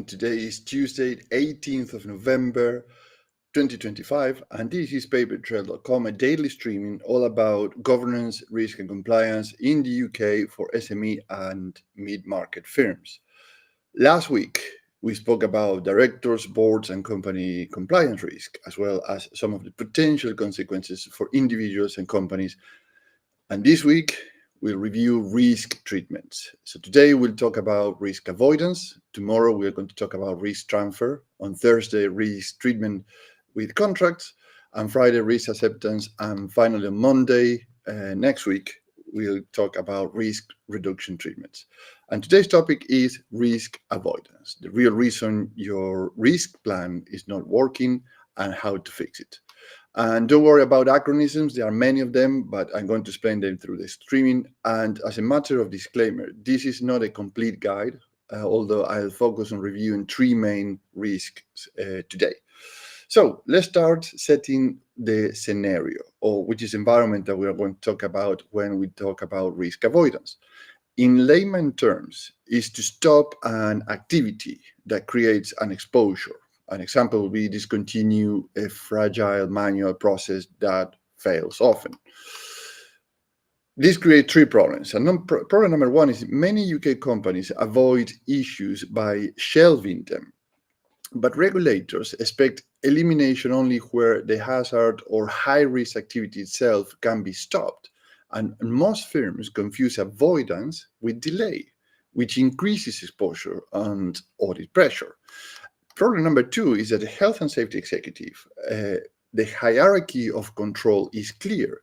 and today is Tuesday, 18th of November, 2025, and this is papertrail.com, a daily streaming all about governance, risk, and compliance in the UK for SME and mid-market firms. Last week, we spoke about directors, boards, and company compliance risk, as well as some of the potential consequences for individuals and companies. And this week, we'll review risk treatments. So today we'll talk about risk avoidance. Tomorrow we're going to talk about risk transfer. On Thursday, risk treatment with contracts. On Friday, risk acceptance. And finally, on Monday next week, we'll talk about risk reduction treatments. And today's topic is risk avoidance, the real reason your risk plan is not working and how to fix it. And don't worry about acronyms, there are many of them, but I'm going to explain them through the streaming. And as a matter of disclaimer, this is not a complete guide, although I'll focus on reviewing three main risks today. So let's start setting the scenario, or which is environment that we are going to talk about when we talk about risk avoidance. In layman terms, is to stop an activity that creates an exposure. An example would be discontinue a fragile manual process that fails often. This creates three problems. And problem number one is many UK companies avoid issues by shelving them. But regulators expect elimination only where the hazard or high-risk activity itself can be stopped. And most firms confuse avoidance with delay, which increases exposure and audit pressure. Problem number two is that the health and safety executive, the hierarchy of control is clear.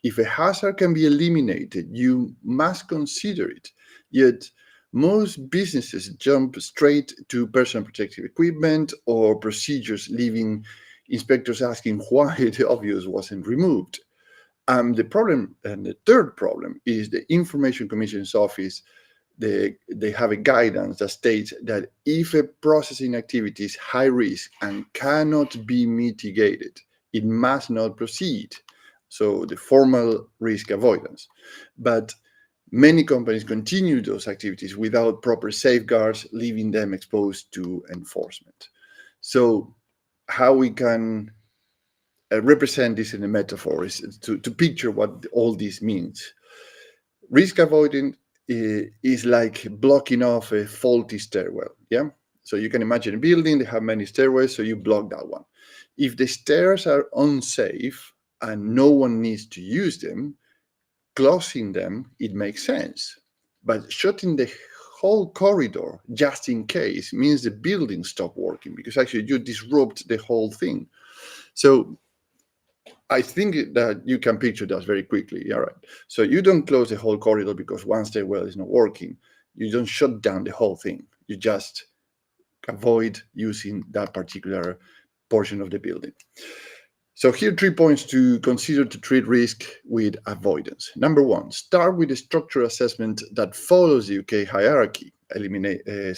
If a hazard can be eliminated, you must consider it. Yet, most businesses jump straight to personal protective equipment or procedures, leaving inspectors asking why the obvious wasn't removed. The problem, and the third problem, is the Information Commission's office. They have a guidance that states that if a processing activity is high risk and cannot be mitigated, it must not proceed. So the formal risk avoidance. But many companies continue those activities without proper safeguards, leaving them exposed to enforcement. So how we can represent this in a metaphor is to picture what all this means. Risk avoidance is like blocking off a faulty stairwell, yeah? So you can imagine a building, they have many stairways, so you block that one. If the stairs are unsafe and no one needs to use them, closing them, it makes sense. But shutting the whole corridor, just in case, means the building stops working, because actually you disrupt the whole thing. So I think that you can picture that very quickly. All right. So you don't close the whole corridor because one stairwell is not working. You don't shut down the whole thing. You just avoid using that particular portion of the building. So here are 3 points to consider to treat risk with avoidance. Number one, start with a structural assessment that follows the UK hierarchy,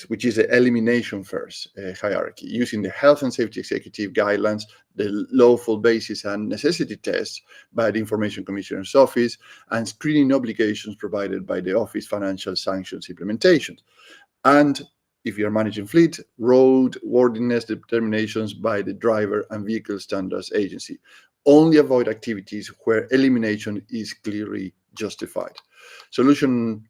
which is the elimination first hierarchy, using the health and safety executive guidelines, the lawful basis and necessity tests by the Information Commissioner's Office, and screening obligations provided by the Office Financial Sanctions implementations. And if you're managing fleet, road worthiness determinations by the Driver and Vehicle Standards Agency. Only avoid activities where elimination is clearly justified. Suggestion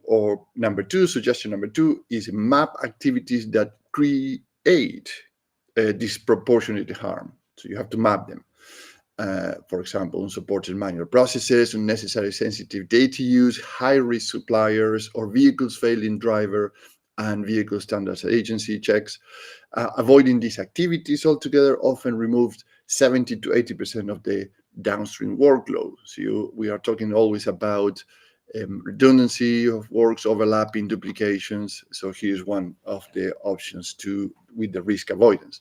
number two is map activities that create disproportionate harm. So you have to map them. For example, unsupported manual processes, unnecessary sensitive data use, high-risk suppliers, or vehicles failing driver and Vehicle Standards Agency checks. Avoiding these activities altogether often removed 70 to 80% of the downstream workload. So we are talking always about redundancy of works, overlapping, duplications. So here's one of the options with the risk avoidance.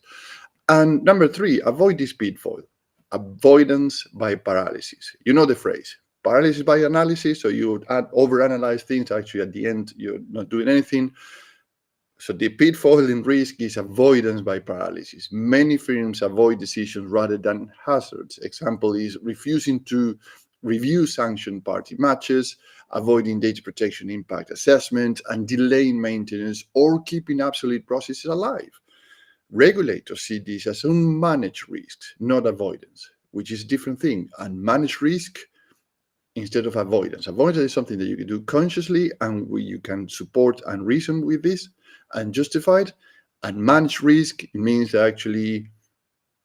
And number three, avoid this pitfall, avoidance by paralysis. You know the phrase, paralysis by analysis. So you overanalyze things. Actually, at the end, you're not doing anything. So the pitfall in risk is avoidance by paralysis. Many firms avoid decisions rather than hazards. Example is refusing to review sanctioned party matches, avoiding data protection impact assessment, and delaying maintenance or keeping obsolete processes alive. Regulators see this as unmanaged risks, not avoidance, which is a different thing. And manage risk instead of avoidance. Avoidance is something that you can do consciously and you can support and reason with this and justify it. And manage risk, it means that actually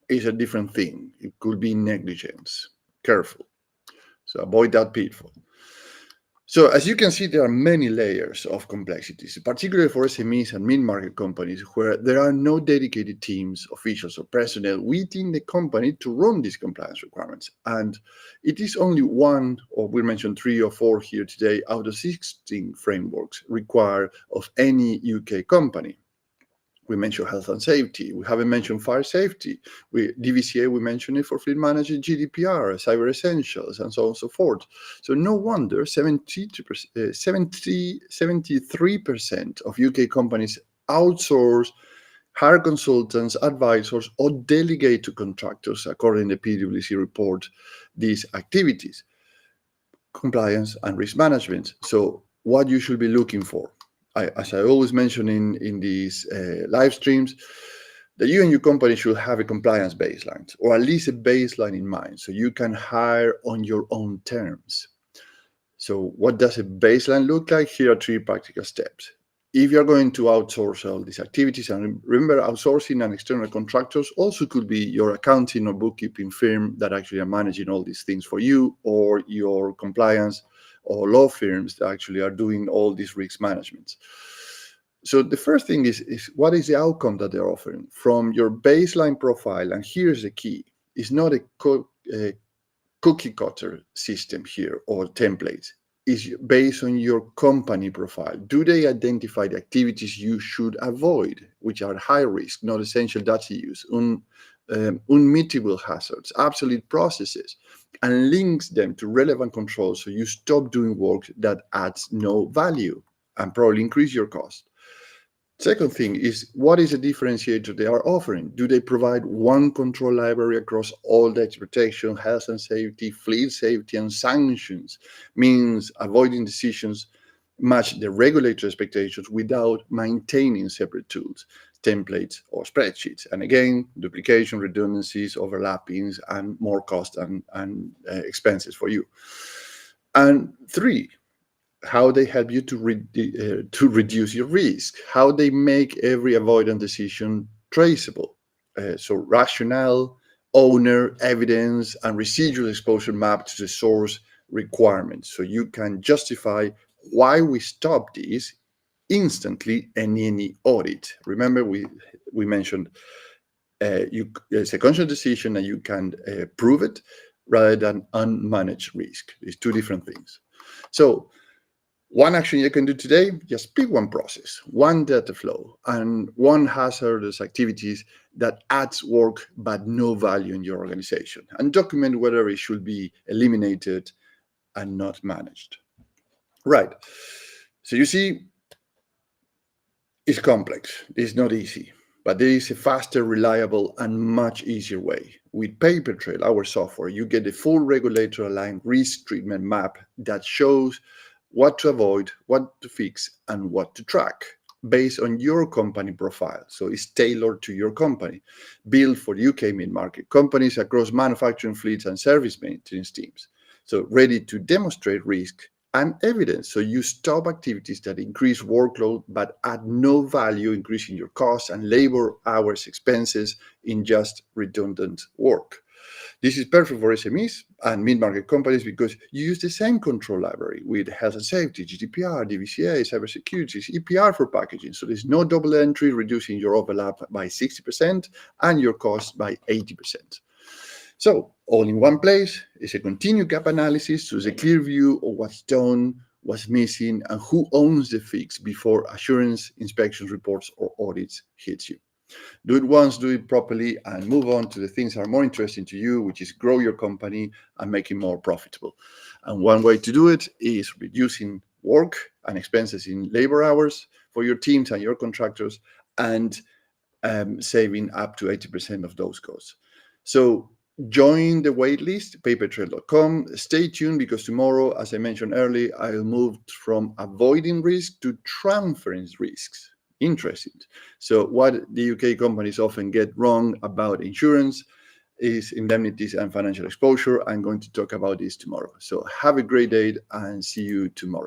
is a different thing. It could be negligence. Careful. So avoid that pitfall. So as you can see, there are many layers of complexities, particularly for SMEs and mid-market companies where there are no dedicated teams, officials, or personnel within the company to run these compliance requirements. And it is only one, or we mentioned 3 or 4 here today, out of 16 frameworks required of any UK company. We mentioned health and safety. We haven't mentioned fire safety. DVCA, we mentioned it for fleet management, GDPR, cyber essentials, and so on and so forth. So no wonder 73% of UK companies outsource, hire consultants, advisors, or delegate to contractors, according to the PwC report, these activities, compliance and risk management. So what you should be looking for. As I always mention in these live streams, that you and your company should have a compliance baseline, or at least a baseline in mind, so you can hire on your own terms. So what does a baseline look like? Here are 3 practical steps. If you're going to outsource all these activities, and remember, outsourcing and external contractors also could be your accounting or bookkeeping firm that actually are managing all these things for you, or your compliance or law firms that actually are doing all these risk management. So the first thing is what is the outcome that they're offering from your baseline profile? And here's the key. It's not a cookie cutter system here or templates. It's based on your company profile. Do they identify the activities you should avoid, which are high risk, not essential data use, unmeetable hazards, obsolete processes, and links them to relevant controls so you stop doing work that adds no value and probably increase your cost. Second thing is, what is the differentiator they are offering? Do they provide one control library across all data protection, health and safety, fleet safety, and sanctions? Means avoiding decisions match the regulator expectations without maintaining separate tools, templates, or spreadsheets. And again, duplication, redundancies, overlappings, and more cost and expenses for you. And 3, how they help you to reduce your risk, how they make every avoidance decision traceable. So rationale, owner, evidence, and residual exposure mapped to the source requirements. So you can justify why we stop this instantly in any audit. Remember, we mentioned it's a conscious decision and you can prove it rather than unmanaged risk. It's 2 different things. So one action you can do today, just pick one process, one data flow, and one hazardous activities that adds work but no value in your organization, and document whether it should be eliminated and not managed. Right. So you see, it's complex. It's not easy, but there is a faster, reliable, and much easier way. With PaperTrail, our software, you get a full regulator-aligned risk treatment map that shows what to avoid, what to fix, and what to track based on your company profile. So it's tailored to your company, built for UK mid-market companies across manufacturing fleets and service maintenance teams. So ready to demonstrate risk and evidence. So you stop activities that increase workload but add no value, increasing your costs and labor hours expenses in just redundant work. This is perfect for SMEs and mid-market companies because you use the same control library with health and safety, GDPR, DVCA, cybersecurity, EPR for packaging. So there's no double entry, reducing your overlap by 60% and your cost by 80%. So all in one place is a continued gap analysis, so it's a clear view of what's done, what's missing, and who owns the fix before assurance, inspections, reports, or audits hits you. Do it once, do it properly, and move on to the things that are more interesting to you, which is grow your company and make it more profitable. And one way to do it is reducing work and expenses in labor hours for your teams and your contractors, and saving up to 80% of those costs. So join the waitlist, papertrail.com. Stay tuned because tomorrow, as I mentioned earlier, I'll move from avoiding risk to transferring risks interested. So what the UK companies often get wrong about insurance is indemnities and financial exposure. I'm going to talk about this tomorrow. So have a great day and see you tomorrow.